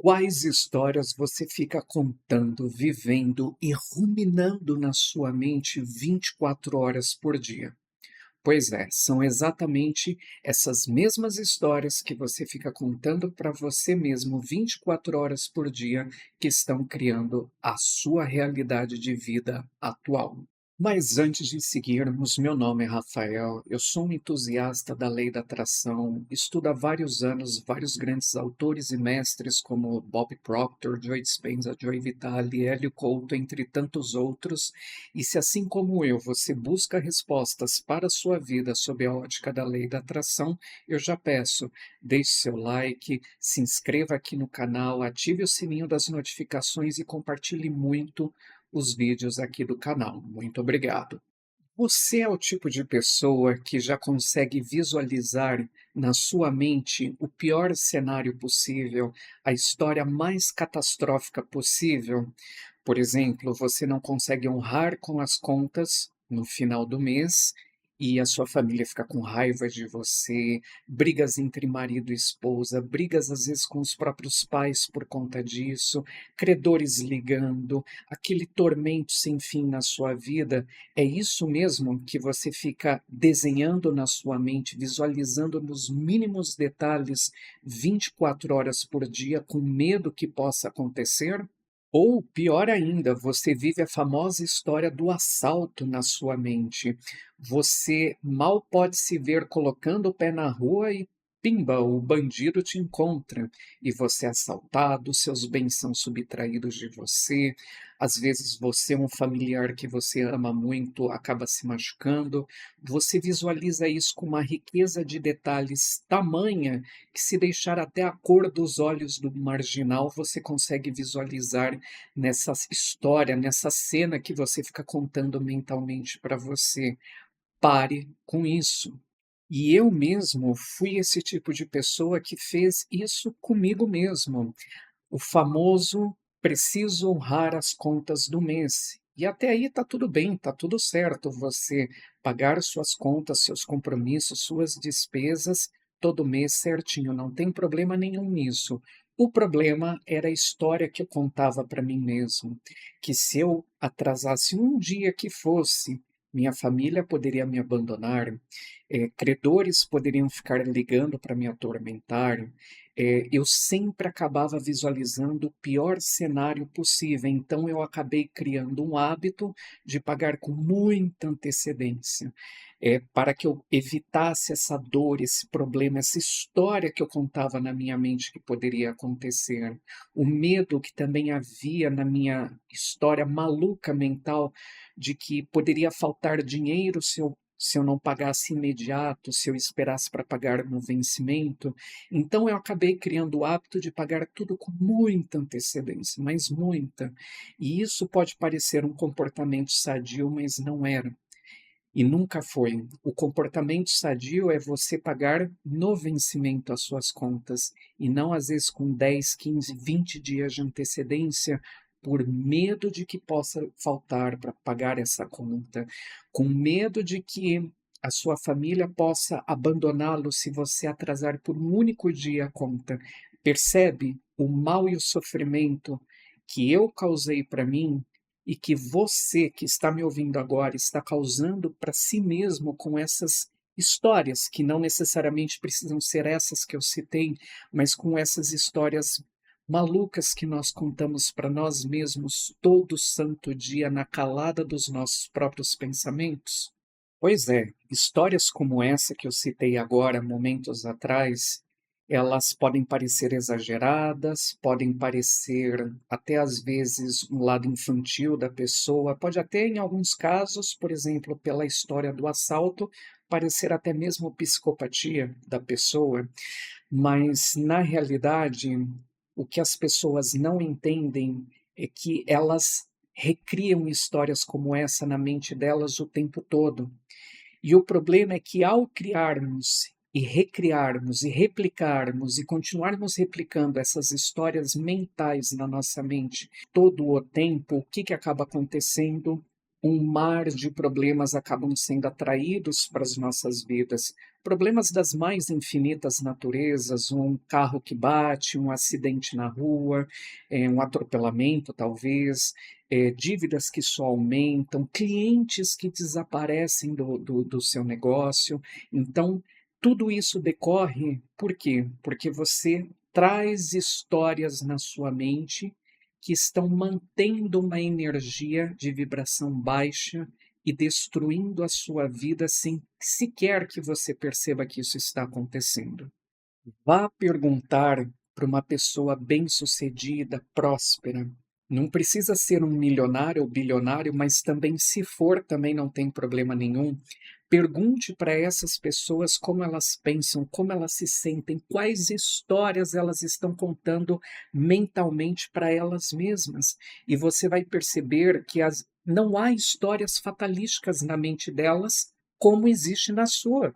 Quais histórias você fica contando, vivendo e ruminando na sua mente 24 horas por dia? Pois é, são exatamente essas mesmas histórias que você fica contando para você mesmo 24 horas por dia que estão criando a sua realidade de vida atual. Mas antes de seguirmos, meu nome é Rafael, eu sou um entusiasta da lei da atração, estudo há vários anos vários grandes autores e mestres como Bob Proctor, Joe Dispenza, Joe Vitale, Hélio Couto, entre tantos outros, e se assim como eu, você busca respostas para a sua vida sob a ótica da lei da atração, eu já peço, deixe seu like, se inscreva aqui no canal, ative o sininho das notificações e compartilhe muito os vídeos aqui do canal. Muito obrigado. Você é o tipo de pessoa que já consegue visualizar na sua mente o pior cenário possível, a história mais catastrófica possível? Por exemplo, você não consegue honrar com as contas no final do mês e a sua família fica com raiva de você, brigas entre marido e esposa, brigas às vezes com os próprios pais por conta disso, credores ligando, aquele tormento sem fim na sua vida. É isso mesmo que você fica desenhando na sua mente, visualizando nos mínimos detalhes 24 horas por dia, com medo que possa acontecer? Ou, pior ainda, você vive a famosa história do assalto na sua mente. Você mal pode se ver colocando o pé na rua e pimba, o bandido te encontra e você é assaltado, seus bens são subtraídos de você. Às vezes você, um familiar que você ama muito, acaba se machucando. Você visualiza isso com uma riqueza de detalhes tamanha que, se deixar até a cor dos olhos do marginal, você consegue visualizar nessa história, nessa cena que você fica contando mentalmente para você. Pare com isso. E eu mesmo fui esse tipo de pessoa que fez isso comigo mesmo. O famoso preciso honrar as contas do mês. E até aí tá tudo bem, tá tudo certo você pagar suas contas, seus compromissos, suas despesas todo mês certinho, não tem problema nenhum nisso. O problema era a história que eu contava para mim mesmo, que se eu atrasasse um dia que fosse, minha família poderia me abandonar, credores poderiam ficar ligando para me atormentar, eu sempre acabava visualizando o pior cenário possível, então eu acabei criando um hábito de pagar com muita antecedência, para que eu evitasse essa dor, esse problema, essa história que eu contava na minha mente que poderia acontecer. O medo que também havia na minha história maluca mental de que poderia faltar dinheiro se eu não pagasse imediato, se eu esperasse para pagar no vencimento. Então eu acabei criando o hábito de pagar tudo com muita antecedência, mas muita. E isso pode parecer um comportamento sadio, mas não era. E nunca foi. O comportamento sadio é você pagar no vencimento as suas contas, e não às vezes com 10, 15, 20 dias de antecedência, por medo de que possa faltar para pagar essa conta, com medo de que a sua família possa abandoná-lo se você atrasar por um único dia a conta. Percebe o mal e o sofrimento que eu causei para mim e que você que está me ouvindo agora está causando para si mesmo com essas histórias, que não necessariamente precisam ser essas que eu citei, mas com essas histórias malucas que nós contamos para nós mesmos todo santo dia na calada dos nossos próprios pensamentos? Pois é, histórias como essa que eu citei agora, momentos atrás, elas podem parecer exageradas, podem parecer até às vezes um lado infantil da pessoa, pode até em alguns casos, por exemplo, pela história do assalto, parecer até mesmo psicopatia da pessoa, mas na realidade, o que as pessoas não entendem é que elas recriam histórias como essa na mente delas o tempo todo. E o problema é que, ao criarmos e recriarmos e replicarmos e continuarmos replicando essas histórias mentais na nossa mente todo o tempo, o que acaba acontecendo? um mar de problemas acabam sendo atraídos para as nossas vidas. Problemas das mais infinitas naturezas, um carro que bate, um acidente na rua, um atropelamento, talvez, dívidas que só aumentam, clientes que desaparecem do seu negócio. Então, tudo isso decorre por quê? Porque você traz histórias na sua mente que estão mantendo uma energia de vibração baixa e destruindo a sua vida sem sequer que você perceba que isso está acontecendo. Vá perguntar para uma pessoa bem-sucedida, próspera. Não precisa ser um milionário ou bilionário, mas também, se for, também não tem problema nenhum. Pergunte para essas pessoas como elas pensam, como elas se sentem, quais histórias elas estão contando mentalmente para elas mesmas. E você vai perceber que não há histórias fatalísticas na mente delas, como existe na sua.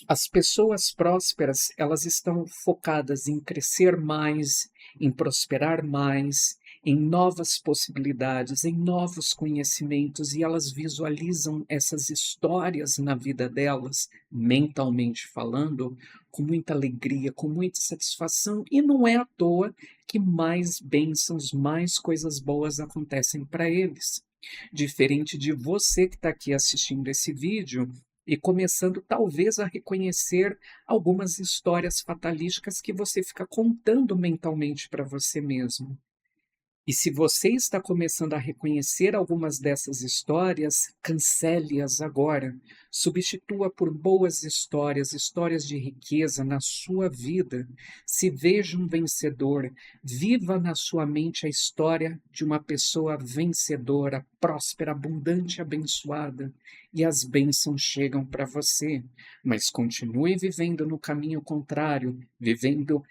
As pessoas prósperas, elas estão focadas em crescer mais, em prosperar mais, em novas possibilidades, em novos conhecimentos, e elas visualizam essas histórias na vida delas, mentalmente falando, com muita alegria, com muita satisfação, e não é à toa que mais bênçãos, mais coisas boas acontecem para eles. Diferente de você que está aqui assistindo esse vídeo e começando talvez a reconhecer algumas histórias fatalísticas que você fica contando mentalmente para você mesmo. E se você está começando a reconhecer algumas dessas histórias, cancele-as agora. Substitua por boas histórias, histórias de riqueza na sua vida. Se veja um vencedor. Viva na sua mente a história de uma pessoa vencedora, próspera, abundante, abençoada. E as bênçãos chegam para você. Mas continue vivendo no caminho contrário, vivendo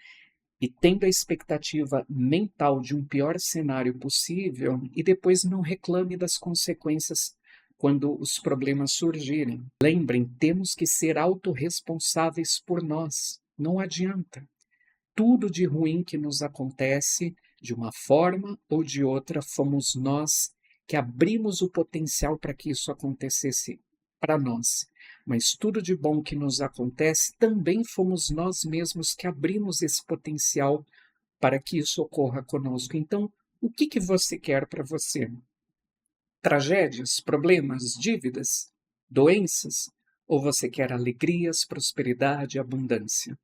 e tendo a expectativa mental de um pior cenário possível, e depois não reclame das consequências quando os problemas surgirem. Lembrem, temos que ser autorresponsáveis por nós. Não adianta. Tudo de ruim que nos acontece, de uma forma ou de outra, fomos nós que abrimos o potencial para que isso acontecesse para nós. Mas tudo de bom que nos acontece, também fomos nós mesmos que abrimos esse potencial para que isso ocorra conosco. Então, o que você quer para você? Tragédias, problemas, dívidas, doenças? Ou você quer alegrias, prosperidade, abundância?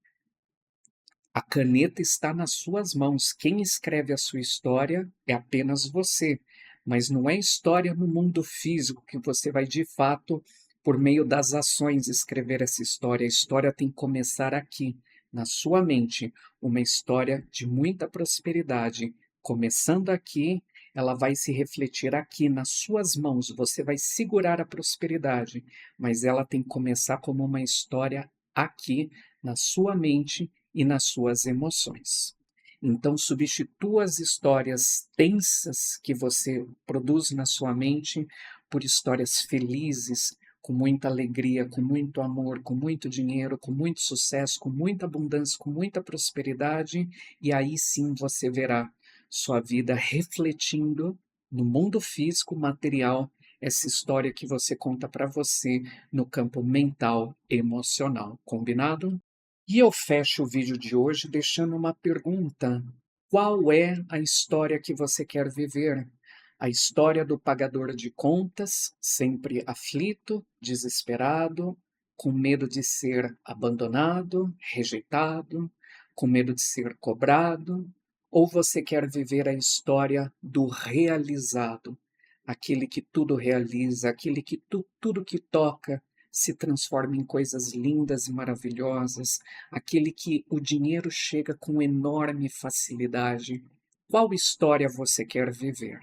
A caneta está nas suas mãos. Quem escreve a sua história é apenas você. Mas não é história no mundo físico que você vai, de fato, por meio das ações, escrever essa história. A história tem que começar aqui, na sua mente. Uma história de muita prosperidade. Começando aqui, ela vai se refletir aqui nas suas mãos. Você vai segurar a prosperidade, mas ela tem que começar como uma história aqui, na sua mente e nas suas emoções. Então, substitua as histórias tensas que você produz na sua mente por histórias felizes, com muita alegria, com muito amor, com muito dinheiro, com muito sucesso, com muita abundância, com muita prosperidade, e aí sim você verá sua vida refletindo no mundo físico, material, essa história que você conta para você no campo mental, emocional. Combinado? E eu fecho o vídeo de hoje deixando uma pergunta: qual é a história que você quer viver? A história do pagador de contas, sempre aflito, desesperado, com medo de ser abandonado, rejeitado, com medo de ser cobrado? Ou você quer viver a história do realizado, aquele que tudo realiza, aquele que tudo que toca se transforma em coisas lindas e maravilhosas, aquele que o dinheiro chega com enorme facilidade? Qual história você quer viver?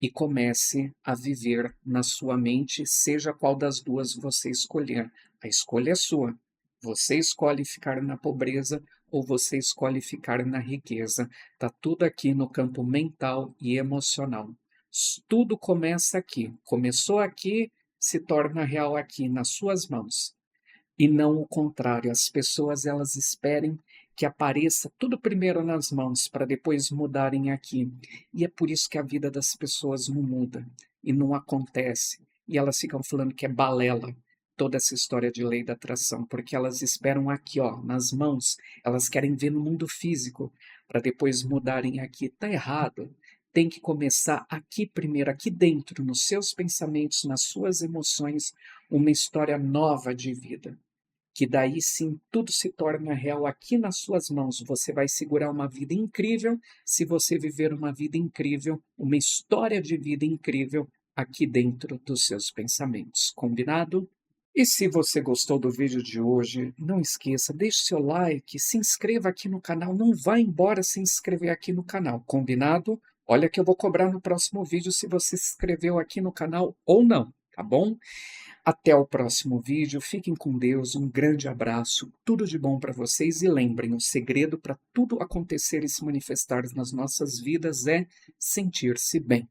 E comece a viver na sua mente, seja qual das duas você escolher. A escolha é sua. Você escolhe ficar na pobreza ou você escolhe ficar na riqueza. Tá tudo aqui no campo mental e emocional. Tudo começa aqui. Começou aqui, se torna real aqui, nas suas mãos. E não o contrário. As pessoas, elas esperem que apareça tudo primeiro nas mãos para depois mudarem aqui. E é por isso que a vida das pessoas não muda. e não acontece. E elas ficam falando que é balela toda essa história de lei da atração, porque elas esperam aqui, ó, nas mãos, elas querem ver no mundo físico, para depois mudarem aqui. Tá errado. Tem que começar aqui primeiro, aqui dentro, nos seus pensamentos, nas suas emoções, uma história nova de vida. Que daí sim tudo se torna real aqui nas suas mãos. Você vai segurar uma vida incrível se você viver uma vida incrível, uma história de vida incrível aqui dentro dos seus pensamentos. Combinado? E se você gostou do vídeo de hoje, não esqueça, deixe seu like, se inscreva aqui no canal, não vá embora sem se inscrever aqui no canal, combinado? Olha que eu vou cobrar no próximo vídeo se você se inscreveu aqui no canal ou não, tá bom? Até o próximo vídeo, fiquem com Deus, um grande abraço, tudo de bom para vocês e lembrem, o segredo para tudo acontecer e se manifestar nas nossas vidas é sentir-se bem.